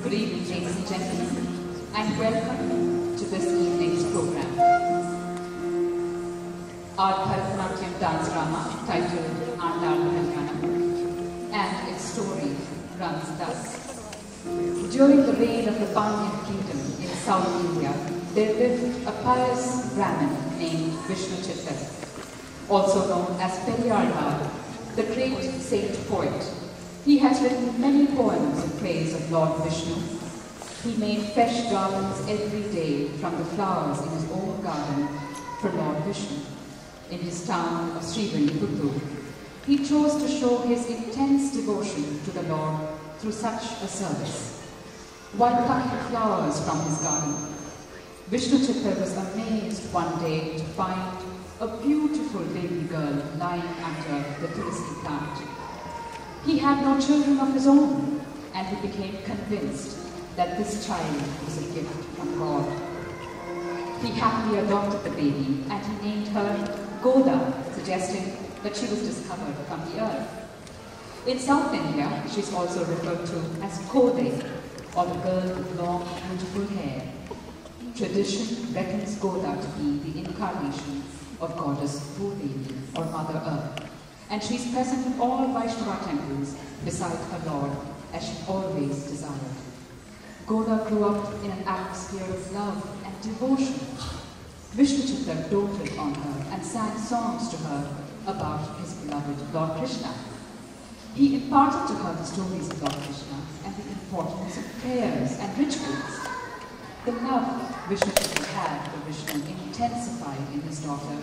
Good evening, ladies and gentlemen, and welcome to this evening's program. Our Bharatanatyam dance drama, titled Andal, and its story runs thus. During the reign of the Pandyan kingdom in South India, there lived a pious Brahmin named Vishnu Chittar, also known as Periyar, the great saint poet. He has written many poems in praise of Lord Vishnu. He made fresh garlands every day from the flowers in his own garden for Lord Vishnu. In his town of Srivilliputturu, he chose to show his intense devotion to the Lord through such a service. While plucking flowers from his garden, Vishnu Chittar was amazed one day to find a beautiful baby girl lying under the tulsi plant. He had no children of his own, and he became convinced that this child was a gift from God. He happily adopted the baby, and he named her Goda, suggesting that she was discovered from the earth. In South India, she is also referred to as Kode, or the girl with long, beautiful hair. Tradition reckons Goda to be the incarnation of goddess Bhudevi, or Mother Earth, and she is present in all Vaishnava temples beside her Lord, as she always desired. Goda grew up in an atmosphere of love and devotion. Vishnu Chittar doted on her and sang songs to her about his beloved Lord Krishna. He imparted to her the stories of Lord Krishna and the importance of prayers and rituals. The love Vishnu Chittar had for Vishnu intensified in his daughter,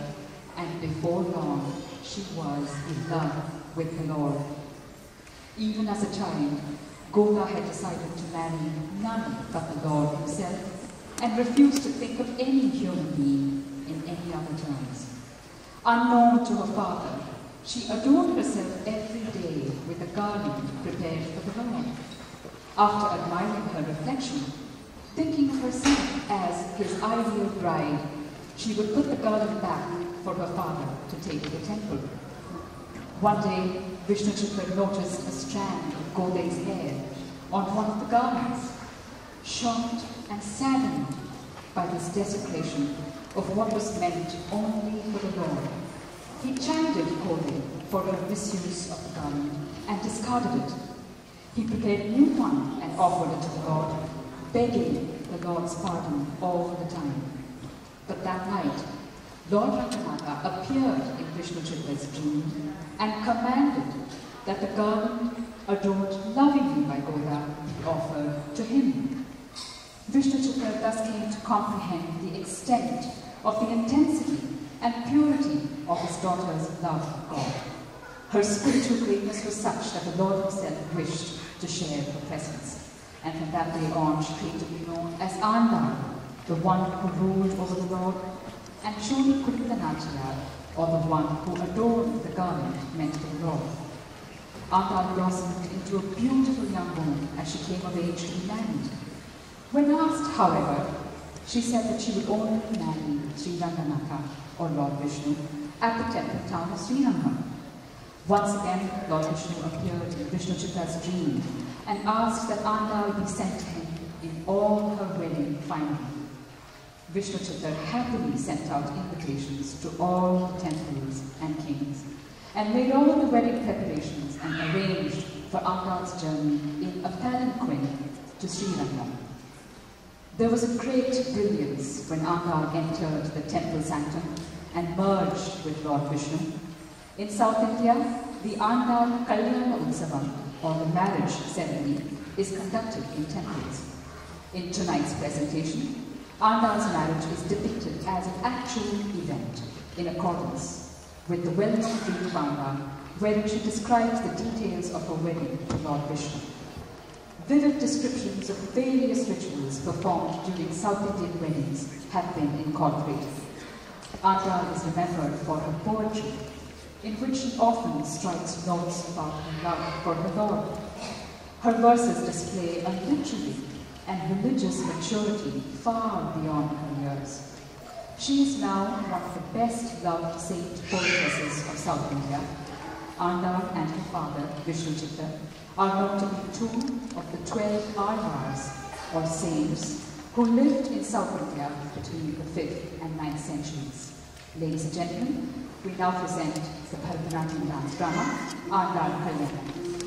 and before long she was in love with the Lord. Even as a child, Goda had decided to marry none but the Lord himself and refused to think of any human being in any other terms. Unknown to her father, she adorned herself every day with a garland prepared for the Lord. After admiring her reflection, thinking of herself as his ideal bride, she would put the garland back for her father to take to the temple. One day, Vishnu Chittar noticed a strand of Goda's hair on one of the garlands. Shocked and saddened by this desecration of what was meant only for the Lord, he chided Goda for her misuse of the garland and discarded it. He prepared a new one and offered it to the Lord, begging the Lord's pardon all the time. But that night, Lord Ranganatha appeared in Vishnu Chittar's dream and commanded that the garland adorned lovingly by Goda be offered to him. Vishnu Chittar thus came to comprehend the extent of the intensity and purity of his daughter's love of God. Her spiritual greatness was such that the Lord himself wished to share her presence. And from that day on, she came to be known as Andal, the one who ruled over the Lord, and Choli Kuditanachaya, or the one who adorned the garment meant for the Lord. Andal blossomed into a beautiful young woman as she came of age to be married. When asked, however, she said that she would only marry Sri Ranganatha, or Lord Vishnu, at the temple town of Srirangam. Once again, Lord Vishnu appeared in Vishnu Chittar's dream and asked that Andal be sent to him in all her wedding finery. Vishnu Chittar happily sent out invitations to all the temples and kings, and made all the wedding preparations and arranged for Andal's journey in a palanquin to Srirangam. There was a great brilliance when Andal entered the temple sanctum and merged with Lord Vishnu. In South India, the Andal Kalyana Utsavam, or the marriage ceremony, is conducted in temples. In tonight's presentation, Andal's marriage is depicted as an actual event in accordance with the well-known dream of Andal, wherein she describes the details of her wedding to Lord Vishnu. Vivid descriptions of various rituals performed during South Indian weddings have been incorporated. Andal is remembered for her poetry, in which she often strikes notes about her love for her Lord. Her verses display a literary and religious maturity far beyond her years. She is now one of the best-loved saint poetesses of South India, Andal and her father, Vishnu Chitta, are known to be two of the 12 Alvars, or saints, who lived in South India between the 5th and 9th centuries. Ladies and gentlemen, we now present the Bharatanatyam dance drama, Andal Kalyanam.